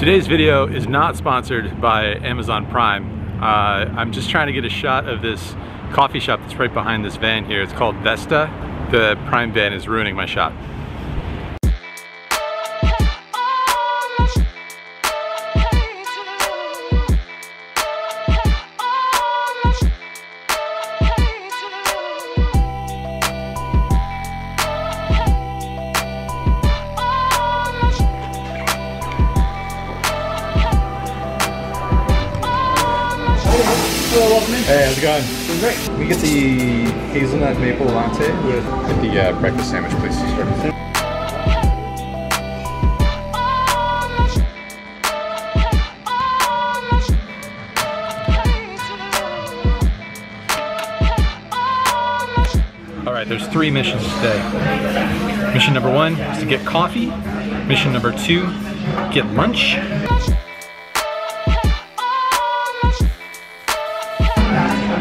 Today's video is not sponsored by Amazon Prime. I'm just trying to get a shot of this coffee shop that's right behind this van here. It's called Vesta. The Prime van is ruining my shot. Hello, welcome in. Hey, how's it going? Doing great. We get the hazelnut maple latte with The breakfast sandwich, please. Sure. All right, there's 3 missions today. Mission number 1 is to get coffee. Mission number 2, get lunch.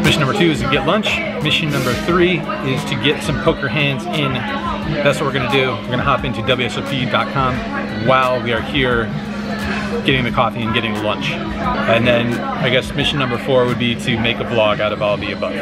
Mission number 2 is to get lunch. Mission number 3 is to get some poker hands in. That's what we're gonna do. We're gonna hop into wsop.com while we are here getting the coffee and getting the lunch. And then I guess mission number 4 would be to make a vlog out of all the above.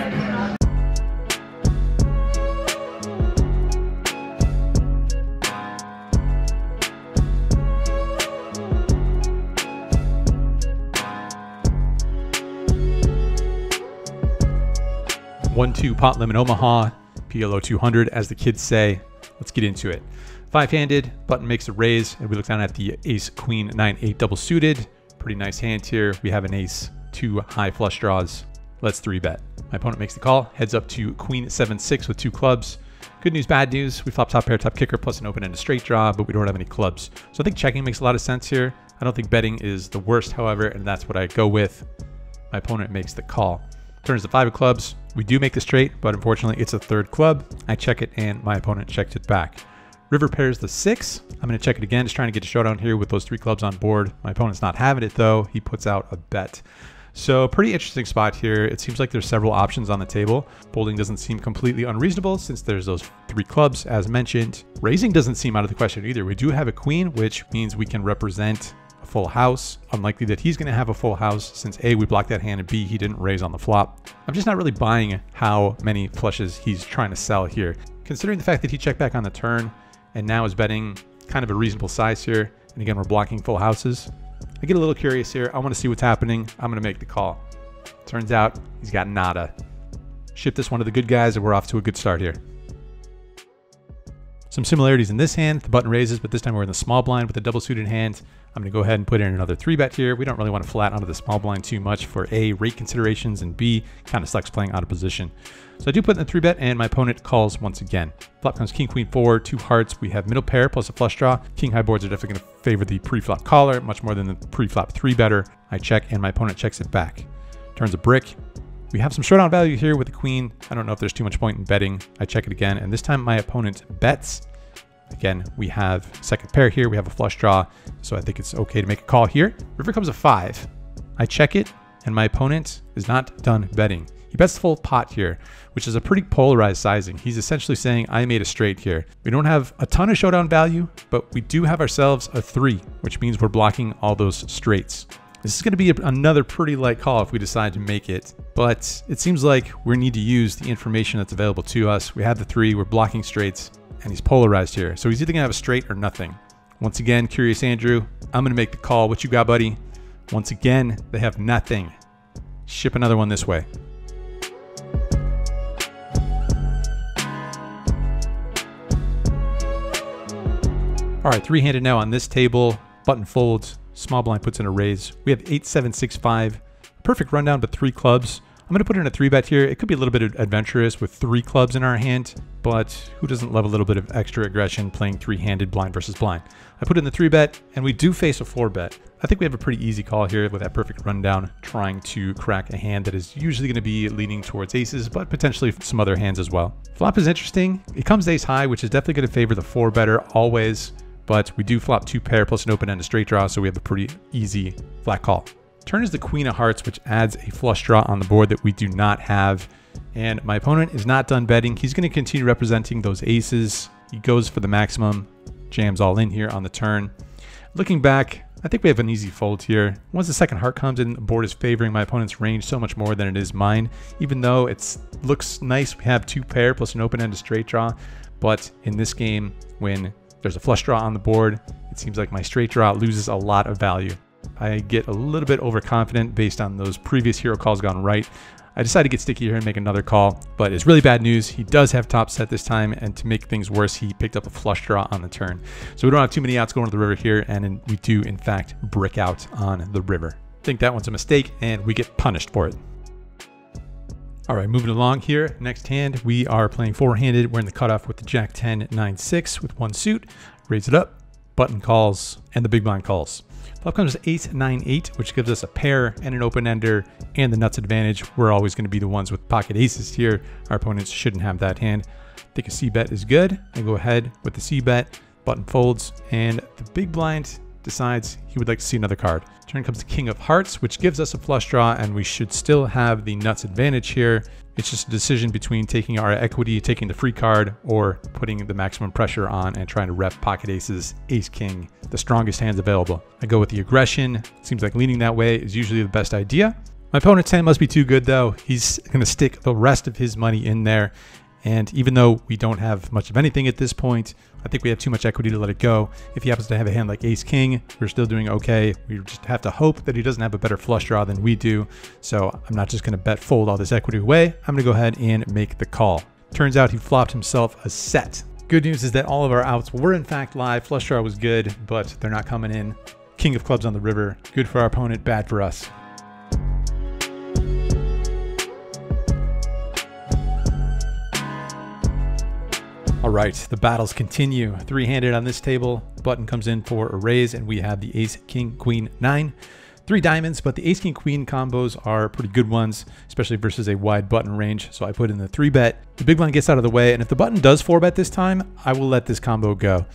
One-two pot limit Omaha, PLO 200 as the kids say. Let's get into it. 5-handed, button makes a raise, and we look down at the ace, queen, 9-8 double suited. Pretty nice hand here. We have an ace, 2 high flush draws. Let's 3-bet. My opponent makes the call, heads up to queen, 7-6 with 2 clubs. Good news, bad news. We flop top pair, top kicker, plus an open-ended straight draw, but we don't have any clubs. So I think checking makes a lot of sense here. I don't think betting is the worst, however, and that's what I go with. My opponent makes the call. Turns the 5 of clubs. We do make the straight, but unfortunately it's a 3rd club. I check it and my opponent checks it back. River pairs the 6. I'm going to check it again, just trying to get a showdown here with those 3 clubs on board. My opponent's not having it though. He puts out a bet. So pretty interesting spot here. It seems like there's several options on the table. Folding doesn't seem completely unreasonable since there's those 3 clubs as mentioned. Raising doesn't seem out of the question either. We do have a queen, which means we can represent full house. Unlikely that he's going to have a full house since A, we blocked that hand, and B, he didn't raise on the flop. I'm just not really buying how many flushes he's trying to sell here. Considering the fact that he checked back on the turn and now is betting kind of a reasonable size here, and again, we're blocking full houses, I get a little curious here. I want to see what's happening. I'm going to make the call. Turns out he's got nada. Ship this one to the good guys and we're off to a good start here. Some similarities in this hand. The button raises, but this time we're in the small blind with a double suited hand. I'm going to go ahead and put in another 3-bet here. We don't really want to flat onto the small blind too much for A, rate considerations, and B, kind of sucks playing out of position. So I do put in the 3-bet and my opponent calls once again. Flop comes king, queen, 4, 2 hearts. We have middle pair plus a flush draw. King high boards are definitely going to favor the pre-flop caller much more than the pre-flop 3-better. I check and my opponent checks it back. Turns a brick. We have some showdown value here with the queen. I don't know if there's too much point in betting. I check it again, and this time my opponent bets. Again, we have 2nd pair here. We have a flush draw, so I think it's okay to make a call here. River comes a 5. I check it, and my opponent is not done betting. He bets the full pot here, which is a pretty polarized sizing. He's essentially saying, I made a straight here. We don't have a ton of showdown value, but we do have ourselves a 3, which means we're blocking all those straights. This is going to be another pretty light call if we decide to make it, but it seems like we need to use the information that's available to us. We have the 3, we're blocking straights, and he's polarized here. So he's either gonna have a straight or nothing. Once again, Curious Andrew, I'm gonna make the call. What you got, buddy? Once again, they have nothing. Ship another one this way. All right, 3-handed now on this table. Button folds, small blind puts in a raise. We have 8, 7, 6, 5. Perfect rundown, but 3 clubs. I'm going to put in a 3-bet here. It could be a little bit adventurous with 3 clubs in our hand, but who doesn't love a little bit of extra aggression playing 3-handed blind versus blind? I put in the 3-bet, and we do face a 4-bet. I think we have a pretty easy call here with that perfect rundown, trying to crack a hand that is usually going to be leaning towards aces, but potentially some other hands as well. Flop is interesting. It comes ace high, which is definitely going to favor the 4-better always, but we do flop 2 pair plus an open-ended straight draw, so we have a pretty easy flat call. Turn is the queen of hearts, which adds a flush draw on the board that we do not have. And my opponent is not done betting. He's going to continue representing those aces. He goes for the maximum, jams all in here on the turn. Looking back, I think we have an easy fold here. Once the second heart comes in, the board is favoring my opponent's range so much more than it is mine. Even though it looks nice, we have 2 pair plus an open-ended straight draw. But in this game, when there's a flush draw on the board, it seems like my straight draw loses a lot of value. I get a little bit overconfident based on those previous hero calls gone right. I decided to get sticky here and make another call, but it's really bad news. He does have top set this time, and to make things worse, he picked up a flush draw on the turn. So we don't have too many outs going to the river here, and we do, in fact, brick out on the river. I think that one's a mistake, and we get punished for it. All right, moving along here. Next hand, we are playing 4-handed. We're in the cutoff with the Jack 10, 9, 6 with 1 suit. Raise it up, button calls, and the big blind calls. Flop comes Ace 9 8, which gives us a pair and an open ender and the nuts advantage. We're always going to be the ones with pocket aces here. Our opponents shouldn't have that hand. I think a C bet is good. I go ahead with the C bet, button folds, and the big blind decides he would like to see another card. Turn comes the King of Hearts, which gives us a flush draw, and we should still have the nuts advantage here. It's just a decision between taking our equity, taking the free card, or putting the maximum pressure on and trying to rep pocket aces, ace king, the strongest hands available. I go with the aggression. Seems like leaning that way is usually the best idea. My opponent's hand must be too good though. He's going to stick the rest of his money in there. And even though we don't have much of anything at this point, I think we have too much equity to let it go. If he happens to have a hand like ace king, we're still doing okay. We just have to hope that he doesn't have a better flush draw than we do. So I'm not just going to bet fold all this equity away. I'm going to go ahead and make the call. Turns out he flopped himself a set. Good news is that all of our outs were in fact live. Flush draw was good, but they're not coming in. King of clubs on the river. Good for our opponent, bad for us. All right, the battles continue. 3-handed on this table. Button comes in for a raise, and we have the ace, king, queen, 9. 3 diamonds, but the ace, king, queen combos are pretty good ones, especially versus a wide button range. So I put in the 3-bet. The big blind gets out of the way, and if the button does 4-bet this time, I will let this combo go.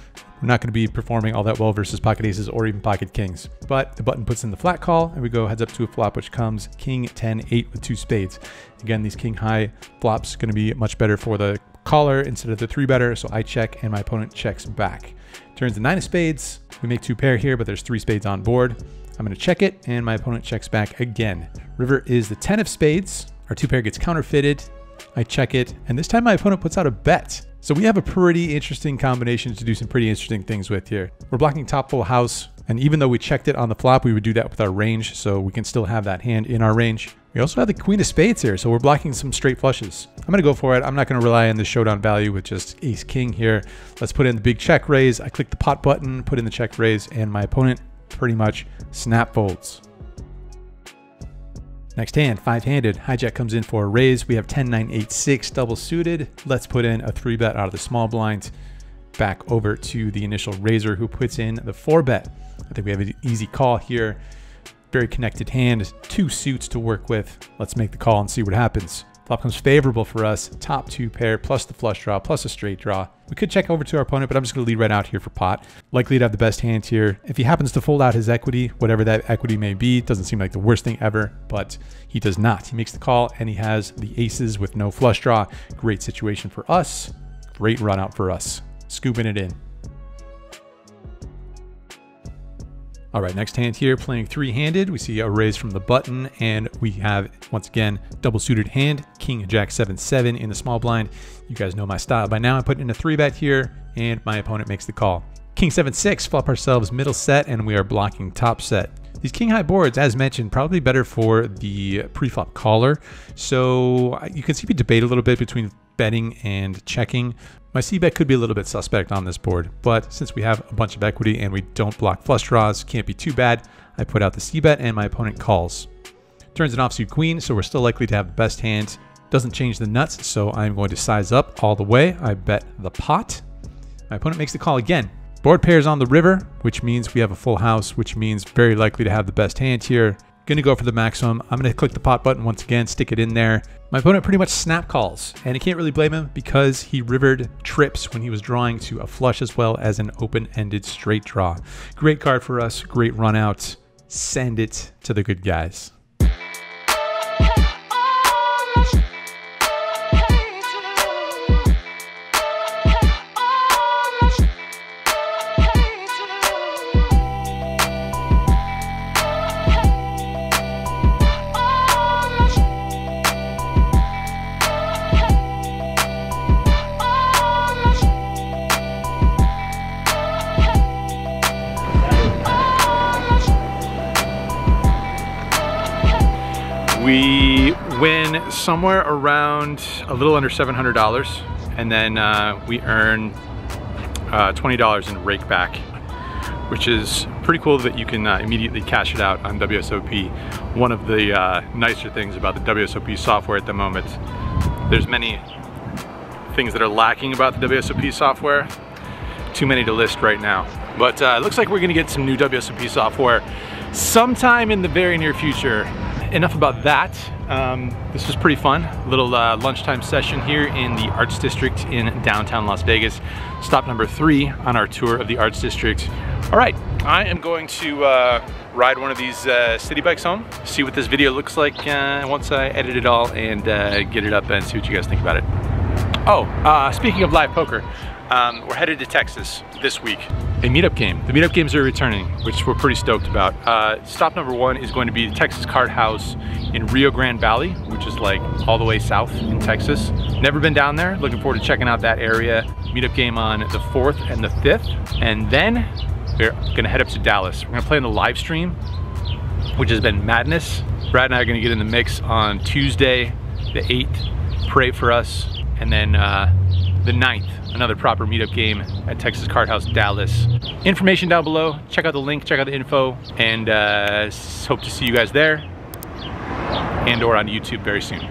We're not going to be performing all that well versus pocket aces or even pocket kings. But the button puts in the flat call, and we go heads up to a flop, which comes king, 10, 8 with 2 spades. Again, these king high flops going to be much better for the caller instead of the 3-better, so I check and my opponent checks back. Turns the 9 of spades. We make 2 pair here, but there's 3 spades on board. I'm going to check it, and my opponent checks back again. River is the 10 of spades. Our 2 pair gets counterfeited. I check it, and this time my opponent puts out a bet. So we have a pretty interesting combination to do some pretty interesting things with here. We're blocking top full house, and even though we checked it on the flop, we would do that with our range, so we can still have that hand in our range. We also have the queen of spades here, so we're blocking some straight flushes. I'm going to go for it. I'm not going to rely on the showdown value with just ace king here. Let's put in the big check raise. I click the pot button, put in the check raise, and my opponent pretty much snap folds. Next hand, 5-handed. Hijack comes in for a raise. We have 10, 9, 8, 6 double suited. Let's put in a 3-bet out of the small blind. Back over to the initial raiser who puts in the 4-bet. I think we have an easy call here. Very connected hand, 2 suits to work with. Let's make the call and see what happens. Flop comes favorable for us. Top 2 pair plus the flush draw plus a straight draw. We could check over to our opponent, but I'm just going to lead right out here for pot. Likely to have the best hand here. If he happens to fold out his equity, whatever that equity may be, it doesn't seem like the worst thing ever, but he does not. He makes the call and he has the aces with no flush draw. Great situation for us. Great run out for us. Scooping it in. All right, next hand here, playing 3-handed. We see a raise from the button, and we have, once again, double suited hand, king, jack, 7, 7 in the small blind. You guys know my style by now. I put in a 3-bet here, and my opponent makes the call. King, 7, 6, flop ourselves middle set, and we are blocking top set. These king high boards, as mentioned, probably better for the pre-flop caller. So you can see me debate a little bit between betting and checking. My c-bet could be a little bit suspect on this board, but since we have a bunch of equity and we don't block flush draws, can't be too bad. I put out the c-bet and my opponent calls. Turns an offsuit queen, so we're still likely to have the best hand. Doesn't change the nuts, so I'm going to size up all the way. I bet the pot. My opponent makes the call again. Board pairs on the river, which means we have a full house, which means very likely to have the best hand here. Going to go for the maximum. I'm going to click the pot button once again, stick it in there. My opponent pretty much snap calls, and I can't really blame him because he rivered trips when he was drawing to a flush as well as an open-ended straight draw. Great card for us, great run out. Send it to the good guys. somewhere around a little under $700, and then we earn $20 in rake back, which is pretty cool that you can immediately cash it out on WSOP. One of the nicer things about the WSOP software at the moment. There's many things that are lacking about the WSOP software. Too many to list right now. But it looks like we're gonna get some new WSOP software sometime in the very near future. Enough about that. This was pretty fun. A little lunchtime session here in the Arts District in downtown Las Vegas. Stop number 3 on our tour of the Arts District. All right, I am going to ride one of these city bikes home, see what this video looks like once I edit it all and get it up and see what you guys think about it. Oh, speaking of live poker, we're headed to Texas this week. A meetup game. The meetup games are returning, which we're pretty stoked about. Stop number 1 is going to be the Texas Card House in Rio Grande Valley, which is like all the way south in Texas. Never been down there. Looking forward to checking out that area. Meetup game on the 4th and the 5th. And then we're gonna head up to Dallas. We're gonna play in the live stream, which has been madness. Brad and I are gonna get in the mix on Tuesday, the 8th. Pray for us. And then the 9th, another proper meetup game at Texas Card House, Dallas. Information down below. Check out the link, check out the info, and hope to see you guys there and or on YouTube very soon.